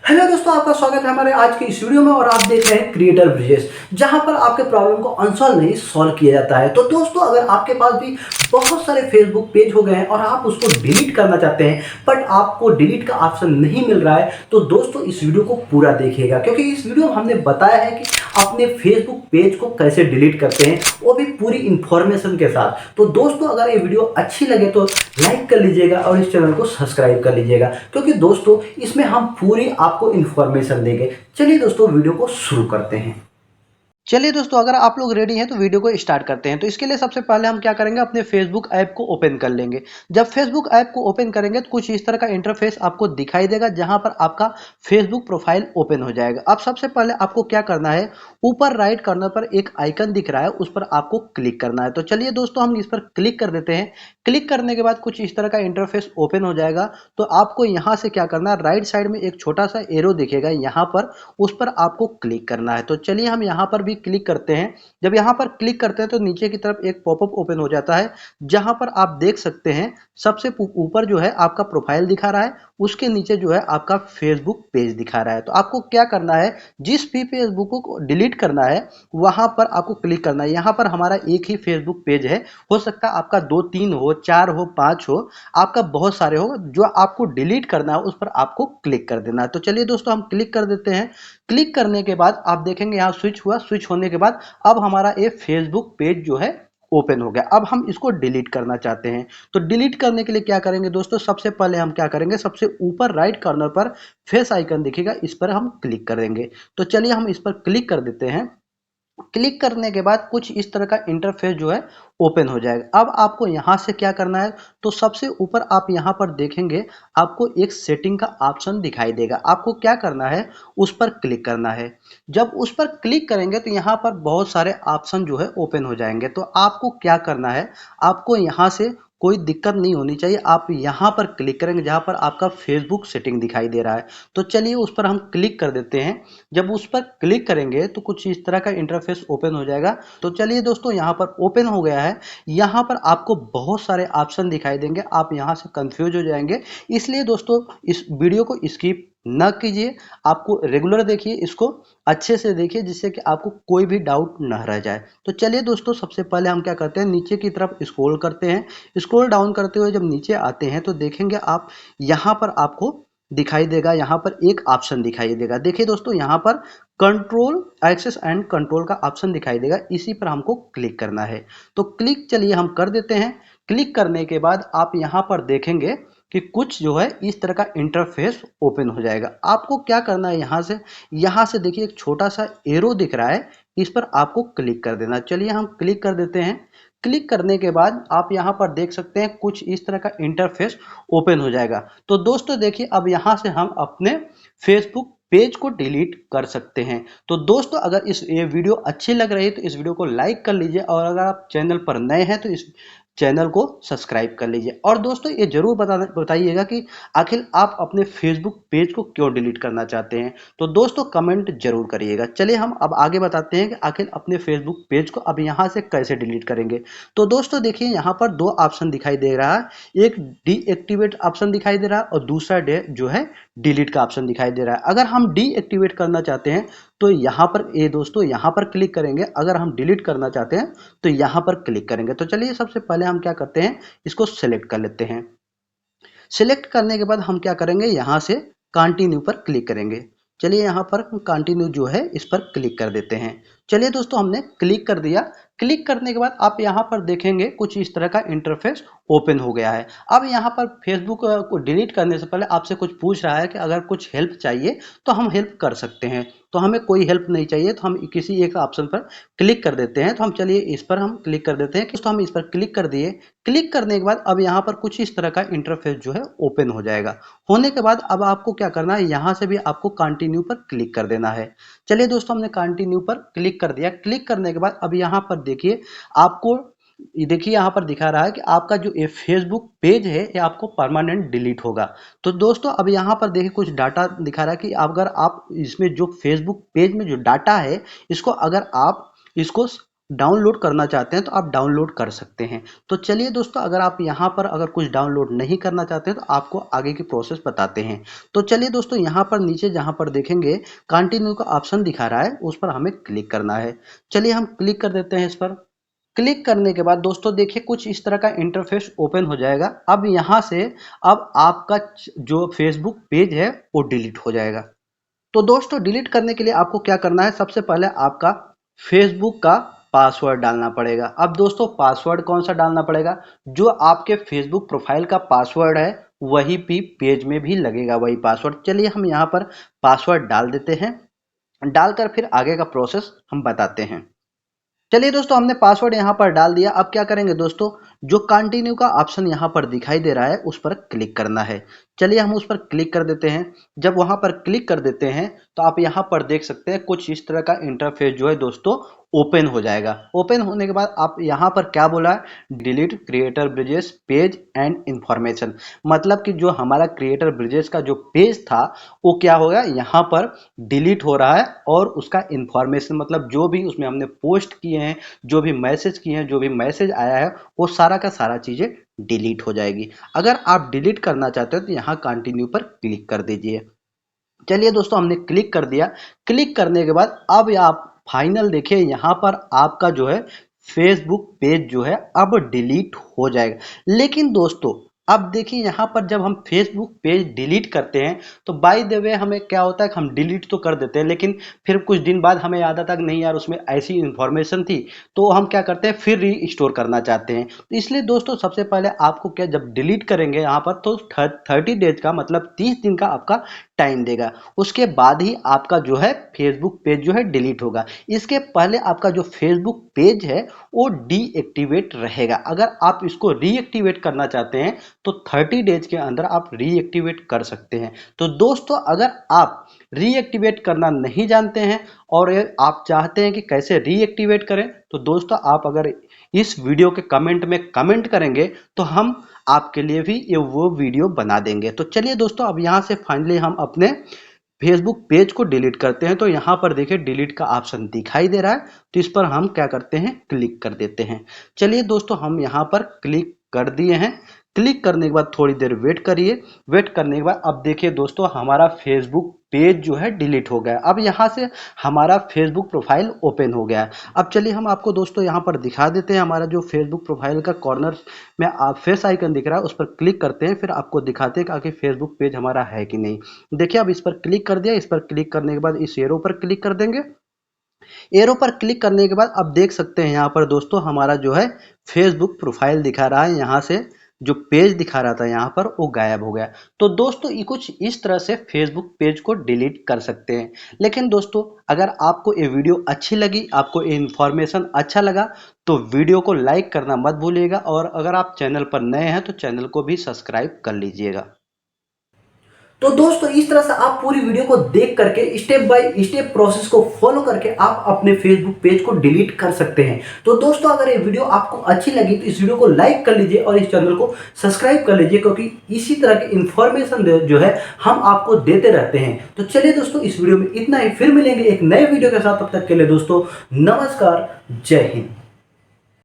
Hello दोस्तों, आपका स्वागत है हमारे आज की इस वीडियो में। और आप देख रहे हैं क्रिएटर ब्रिजेस, जहां पर आपके प्रॉब्लम को अनसॉल्व नहीं सॉल्व किया जाता है। तो दोस्तों, अगर आपके पास भी बहुत सारे फेसबुक पेज हो गए हैं और आप उसको डिलीट करना चाहते हैं बट आपको डिलीट का ऑप्शन नहीं मिल रहा है, तो दोस्तों इस वीडियो को पूरा देखिएगा, क्योंकि इस वीडियो में हमने बताया है कि अपने फेसबुक पेज को कैसे डिलीट करते हैं, वो भी पूरी इंफॉर्मेशन के साथ। तो दोस्तों, अगर ये वीडियो अच्छी लगे तो लाइक कर लीजिएगा और इस चैनल को सब्सक्राइब कर लीजिएगा, क्योंकि दोस्तों इसमें हम पूरी आपको इन्फॉर्मेशन देंगे। चलिए दोस्तों, वीडियो को शुरू करते हैं। चलिए दोस्तों, अगर आप लोग रेडी हैं तो वीडियो को स्टार्ट करते हैं। तो इसके लिए सबसे पहले हम क्या करेंगे, अपने फेसबुक ऐप को ओपन कर लेंगे। जब फेसबुक ऐप को ओपन करेंगे तो कुछ इस तरह का इंटरफेस आपको दिखाई देगा, जहां पर आपका फेसबुक प्रोफाइल ओपन हो जाएगा। अब सबसे पहले आपको क्या करना है, ऊपर राइट कॉर्नर पर एक आइकन दिख रहा है, उस पर आपको क्लिक करना है। तो चलिए दोस्तों, हम इस पर क्लिक कर देते हैं। क्लिक करने के बाद कुछ इस तरह का इंटरफेस ओपन हो जाएगा। तो आपको यहां से क्या करना है, राइट साइड में एक छोटा सा एरो दिखेगा यहां पर, उस पर आपको क्लिक करना है। तो चलिए हम यहां पर भी क्लिक करते हैं। जब यहां पर क्लिक करते हैं तो नीचे की तरफ एक पॉपअप ओपन हो जाता है, जहां पर आप देख सकते हैं सबसे ऊपर जो है आपका प्रोफाइल दिखा रहा है, उसके नीचे जो है आपका फेसबुक पेज दिखा रहा है। तो आपको क्या करना है, जिस भी फेसबुक को डिलीट करना है वहां पर आपको क्लिक करना है। यहां पर हमारा एक ही फेसबुक पेज है, हो सकता है आपका 2 3 हो, 4 हो, 5 हो, आपका बहुत सारे हो। जो आपको डिलीट करना है उस पर आपको क्लिक कर देना है। तो चलिए दोस्तों, हम क्लिक कर देते हैं। क्लिक करने के बाद आप देखेंगे यहाँ स्विच हुआ। स्विच होने के बाद अब हमारा ये फेसबुक पेज जो है ओपन हो गया। अब हम इसको डिलीट करना चाहते हैं। तो डिलीट करने के लिए क्या करेंगे दोस्तों, सबसे पहले हम क्या करेंगे, सबसे ऊपर राइट कॉर्नर पर फेस आइकन दिखेगा, इस पर हम क्लिक करेंगे। तो चलिए हम इस पर क्लिक कर देते हैं। क्लिक करने के बाद कुछ इस तरह का इंटरफेस जो है ओपन हो जाएगा। अब आपको यहां से क्या करना है, तो सबसे ऊपर आप यहां पर देखेंगे आपको एक सेटिंग का ऑप्शन दिखाई देगा। आपको क्या करना है, उस पर क्लिक करना है। जब उस पर क्लिक करेंगे तो यहां पर बहुत सारे ऑप्शन जो है ओपन हो जाएंगे। तो आपको क्या करना है, आपको यहां से कोई दिक्कत नहीं होनी चाहिए। आप यहां पर क्लिक करेंगे जहां पर आपका फेसबुक सेटिंग दिखाई दे रहा है। तो चलिए उस पर हम क्लिक कर देते हैं। जब उस पर क्लिक करेंगे तो कुछ इस तरह का इंटरफेस ओपन हो जाएगा। तो चलिए दोस्तों, यहाँ पर ओपन हो गया है। यहाँ पर आपको बहुत सारे ऑप्शन दिखाई देंगे, आप यहाँ से कंफ्यूज हो जाएंगे। इसलिए दोस्तों, इस वीडियो को स्किप न कीजिए, आपको रेगुलर देखिए, इसको अच्छे से देखिए, जिससे कि आपको कोई भी डाउट न रह जाए। तो चलिए दोस्तों, सबसे पहले हम क्या करते हैं, नीचे की तरफ स्क्रॉल करते हैं। स्क्रॉल डाउन करते हुए जब नीचे आते हैं तो देखेंगे आप यहाँ पर आपको दिखाई देगा, यहाँ पर एक ऑप्शन दिखाई देगा। देखिए दोस्तों, यहाँ पर कंट्रोल एक्सेस एंड कंट्रोल का ऑप्शन दिखाई देगा, इसी पर हमको क्लिक करना है। तो क्लिक चलिए हम कर देते हैं। क्लिक करने के बाद आप यहाँ पर देखेंगे कि कुछ जो है इस तरह का इंटरफेस ओपन हो जाएगा। आपको क्या करना है, यहाँ से देखिए एक छोटा सा एरो दिख रहा है, इस पर आपको क्लिक कर देना। चलिए हम क्लिक कर देते हैं। क्लिक करने के बाद आप यहाँ पर देख सकते हैं कुछ इस तरह का इंटरफेस ओपन हो जाएगा। तो दोस्तों देखिए, अब यहाँ से हम अपने फेसबुक पेज को डिलीट कर सकते हैं। तो दोस्तों, अगर ये वीडियो अच्छी लग रही है तो इस वीडियो को लाइक कर लीजिए, और अगर आप चैनल पर नए हैं तो इस चैनल को सब्सक्राइब कर लीजिए। और दोस्तों, ये जरूर बताइएगा कि आखिर आप अपने फेसबुक पेज को क्यों डिलीट करना चाहते हैं। तो दोस्तों, कमेंट जरूर करिएगा। चलिए हम अब आगे बताते हैं कि आखिर अपने फेसबुक पेज को अब यहाँ से कैसे डिलीट करेंगे। तो दोस्तों देखिए, यहाँ पर दो ऑप्शन दिखाई दे रहा है, एक डीएक्टिवेट ऑप्शन दिखाई दे रहा है और दूसरा जो है डिलीट का ऑप्शन दिखाई दे रहा है। अगर हम डीएक्टिवेट करना चाहते हैं तो यहाँ पर, ये दोस्तों यहाँ पर क्लिक करेंगे। अगर हम डिलीट करना चाहते हैं तो यहाँ पर क्लिक करेंगे। तो चलिए सबसे पहले हम क्या करते हैं, इसको सेलेक्ट कर लेते हैं। सिलेक्ट करने के बाद हम क्या करेंगे, यहाँ से कंटिन्यू पर क्लिक करेंगे। चलिए यहाँ पर कंटिन्यू जो है इस पर क्लिक कर देते हैं। चलिए दोस्तों, हमने क्लिक कर दिया। क्लिक करने के बाद आप यहाँ पर देखेंगे कुछ इस तरह का इंटरफेस ओपन हो गया है। अब यहाँ पर फेसबुक को डिलीट करने से पहले आपसे कुछ पूछ रहा है कि अगर कुछ हेल्प चाहिए तो हम हेल्प कर सकते हैं। तो हमें कोई हेल्प नहीं चाहिए, तो हम किसी एक ऑप्शन पर क्लिक कर देते हैं। तो हम चलिए इस पर हम क्लिक कर देते हैं। तो हम इस पर क्लिक कर दिए। क्लिक करने के बाद अब यहाँ पर कुछ इस तरह का इंटरफेस जो है ओपन हो जाएगा। होने के बाद अब आपको क्या करना है, यहाँ से भी आपको कंटिन्यू पर क्लिक कर देना है। चलिए दोस्तों, हमने कंटिन्यू पर क्लिक कर दिया। क्लिक करने के बाद अब यहाँ पर देखिए आपको, ये देखिए यहाँ पर दिखा रहा है कि आपका जो ये फेसबुक पेज है ये आपको परमानेंट डिलीट होगा। तो दोस्तों, अब यहाँ पर देखिए कुछ डाटा दिखा रहा है कि अगर आप इसमें जो फेसबुक पेज में जो डाटा है, इसको अगर आप इसको डाउनलोड करना चाहते हैं तो आप डाउनलोड कर सकते हैं। तो चलिए दोस्तों, अगर आप यहाँ पर अगर कुछ डाउनलोड नहीं करना चाहते हैं तो आपको आगे की प्रोसेस बताते हैं। तो चलिए दोस्तों, यहाँ पर नीचे जहाँ पर देखेंगे कंटिन्यू का ऑप्शन दिखा रहा है, उस पर हमें क्लिक करना है। चलिए हम क्लिक कर देते हैं इस पर। क्लिक करने के बाद दोस्तों देखिए कुछ इस तरह का इंटरफेस ओपन हो जाएगा। अब यहाँ से अब आपका जो फेसबुक पेज है वो डिलीट हो जाएगा। तो दोस्तों डिलीट करने के लिए आपको क्या करना है, सबसे पहले आपका फेसबुक का पासवर्ड डालना पड़ेगा। अब दोस्तों पासवर्ड कौन सा डालना पड़ेगा, जो आपके फेसबुक प्रोफाइल का पासवर्ड है वही भी पेज में भी लगेगा वही पासवर्ड। चलिए हम यहाँ पर पासवर्ड डाल देते हैं, डालकर फिर आगे का प्रोसेस हम बताते हैं। चलिए दोस्तों, हमने पासवर्ड यहाँ पर डाल दिया। अब क्या करेंगे दोस्तों, जो कंटिन्यू का ऑप्शन यहाँ पर दिखाई दे रहा है उस पर क्लिक करना है। चलिए हम उस पर क्लिक कर देते हैं। जब वहां पर क्लिक कर देते हैं तो आप यहाँ पर देख सकते हैं कुछ इस तरह का इंटरफेस जो है दोस्तों ओपन हो जाएगा। ओपन होने के बाद आप यहाँ पर क्या बोला है, delete creator bridges page and information. मतलब कि जो हमारा क्रिएटर ब्रिजेस का जो पेज था वो क्या होगा, यहाँ पर डिलीट हो रहा है और उसका इंफॉर्मेशन मतलब जो भी उसमें हमने पोस्ट किए हैं, जो भी मैसेज किए हैं, जो भी मैसेज आया है वो सारा का सारा चीजें डिलीट हो जाएगी। अगर आप डिलीट करना चाहते हो तो यहाँ कंटिन्यू पर क्लिक कर दीजिए। चलिए दोस्तों, हमने क्लिक कर दिया। क्लिक करने के बाद अब आप फाइनल देखिए, यहाँ पर आपका जो है फेसबुक पेज जो है अब डिलीट हो जाएगा। लेकिन दोस्तों अब देखिए यहाँ पर जब हम फेसबुक पेज डिलीट करते हैं तो बाय द वे हमें क्या होता है कि हम डिलीट तो कर देते हैं, लेकिन फिर कुछ दिन बाद हमें याद आता है कि नहीं यार उसमें ऐसी इंफॉर्मेशन थी, तो हम क्या करते हैं फिर री करना चाहते हैं। तो इसलिए दोस्तों सबसे पहले आपको क्या, जब डिलीट करेंगे यहाँ पर तो 30 डेज का मतलब 30 दिन का आपका टाइम देगा। उसके बाद ही आपका जो है फेसबुक पेज जो है डिलीट होगा। इसके पहले आपका जो फेसबुक पेज है वो डीएक्टिवेट रहेगा। अगर आप इसको रीएक्टिवेट करना चाहते हैं तो 30 डेज के अंदर आप रीएक्टिवेट कर सकते हैं। तो दोस्तों अगर आप रीएक्टिवेट करना नहीं जानते हैं और आप चाहते हैं कि कैसे रीएक्टिवेट करें, तो दोस्तों आप अगर इस वीडियो के कमेंट में कमेंट करेंगे तो हम आपके लिए भी ये वो वीडियो बना देंगे। तो चलिए दोस्तों, अब यहाँ से फाइनली हम अपने फेसबुक पेज को डिलीट करते हैं। तो यहाँ पर देखिए डिलीट का ऑप्शन दिखाई दे रहा है, तो इस पर हम क्या करते हैं, क्लिक कर देते हैं। चलिए दोस्तों, हम यहाँ पर क्लिक कर दिए हैं। क्लिक करने के बाद थोड़ी देर वेट करिए। वेट करने के बाद अब देखिए दोस्तों हमारा फेसबुक पेज जो है डिलीट हो गया। अब यहाँ से हमारा फेसबुक प्रोफाइल ओपन हो गया है। अब चलिए हम आपको दोस्तों यहाँ पर दिखा देते हैं, हमारा जो फेसबुक प्रोफाइल का कॉर्नर में आप फेस आइकन दिख रहा है उस पर क्लिक करते हैं, फिर आपको दिखाते हैं कि आखिर फेसबुक पेज हमारा है कि नहीं। देखिए अब इस पर क्लिक कर दिया। इस पर क्लिक करने के बाद इस एरो पर क्लिक कर देंगे। एरो पर क्लिक करने के बाद अब देख सकते हैं यहाँ पर दोस्तों हमारा जो है फेसबुक प्रोफाइल दिखा रहा है, यहाँ से जो पेज दिखा रहा था यहाँ पर वो गायब हो गया। तो दोस्तों ये कुछ इस तरह से फेसबुक पेज को डिलीट कर सकते हैं। लेकिन दोस्तों अगर आपको ये वीडियो अच्छी लगी, आपको ये इन्फॉर्मेशन अच्छा लगा, तो वीडियो को लाइक करना मत भूलिएगा और अगर आप चैनल पर नए हैं तो चैनल को भी सब्सक्राइब कर लीजिएगा। तो दोस्तों इस तरह से आप पूरी वीडियो को देख करके स्टेप बाय स्टेप प्रोसेस को फॉलो करके आप अपने फेसबुक पेज को डिलीट कर सकते हैं। तो दोस्तों अगर ये वीडियो आपको अच्छी लगी तो इस वीडियो को लाइक कर लीजिए और इस चैनल को सब्सक्राइब कर लीजिए, क्योंकि इसी तरह की इंफॉर्मेशन जो है हम आपको देते रहते हैं। तो चलिए दोस्तों इस वीडियो में इतना ही, फिर मिलेंगे एक नए वीडियो के साथ। तब तक के लिए दोस्तों नमस्कार, जय हिंद।